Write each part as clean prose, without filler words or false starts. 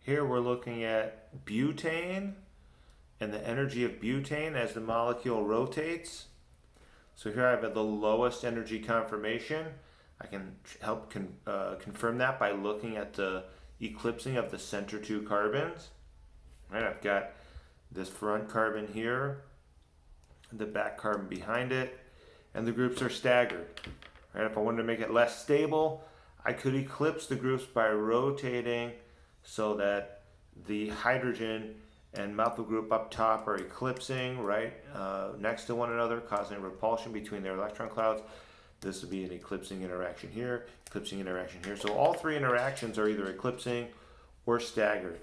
Here we're looking at butane and the energy of butane as the molecule rotates. So here I have the lowest energy conformation. I can help confirm that by looking at the eclipsing of the center two carbons. Right, I've got this front carbon here, the back carbon behind it, and the groups are staggered. Right, if I wanted to make it less stable, I could eclipse the groups by rotating so that the hydrogen and methyl group up top are eclipsing right next to one another, causing repulsion between their electron clouds. This would be an eclipsing interaction here, eclipsing interaction here. So all three interactions are either eclipsing or staggered.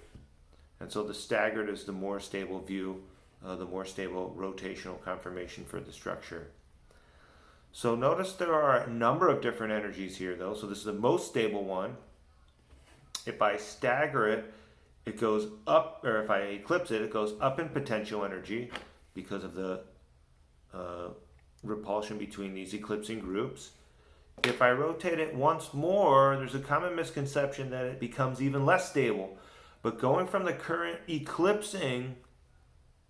And so the staggered is the more stable view, the more stable rotational conformation for the structure. So notice there are a number of different energies here though. So this is the most stable one. If I stagger it, it goes up, or if I eclipse it, it goes up in potential energy because of the repulsion between these eclipsing groups. If I rotate it once more, there's a common misconception that it becomes even less stable. But going from the current eclipsing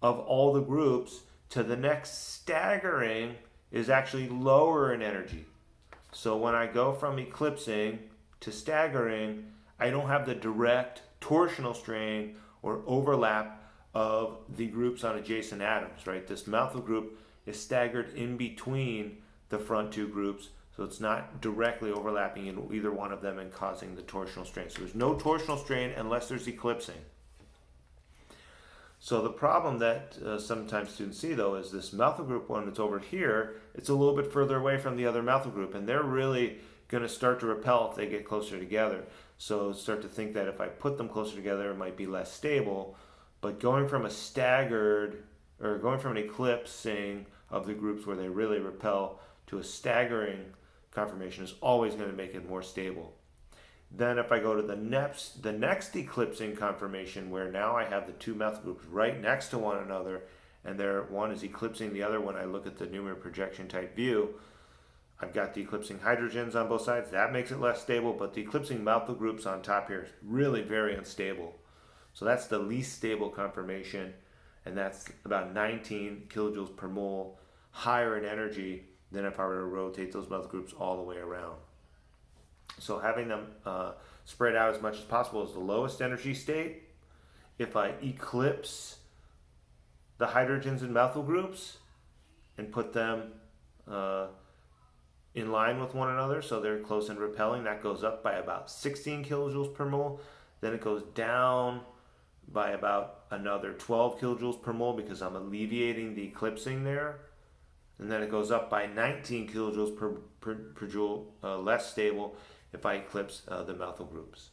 of all the groups to the next staggering is actually lower in energy. So when I go from eclipsing to staggering, I don't have the direct torsional strain or overlap of the groups on adjacent atoms, right? This methyl group is staggered in between the front two groups, so it's not directly overlapping in either one of them and causing the torsional strain. So there's no torsional strain unless there's eclipsing. So the problem that sometimes students see though is this methyl group, when it's over here, it's a little bit further away from the other methyl group, and they're really going to start to repel if they get closer together. So start to think that if I put them closer together, it might be less stable. But going from a staggered, or going from an eclipsing of the groups where they really repel to a staggering conformation is always going to make it more stable. Then if I go to the next eclipsing conformation, where now I have the two methyl groups right next to one another, and one is eclipsing the other when I look at the numerator projection type view, I've got the eclipsing hydrogens on both sides. That makes it less stable, but the eclipsing methyl groups on top here is really very unstable. So that's the least stable conformation, and that's about 19 kilojoules per mole higher in energy than if I were to rotate those methyl groups all the way around. So having them spread out as much as possible is the lowest energy state. If I eclipse the hydrogens and methyl groups and put them in line with one another, so they're close and repelling, that goes up by about 16 kilojoules per mole. Then it goes down by about another 12 kilojoules per mole because I'm alleviating the eclipsing there. And then it goes up by 19 kilojoules per joule less stable if I eclipse the methyl groups.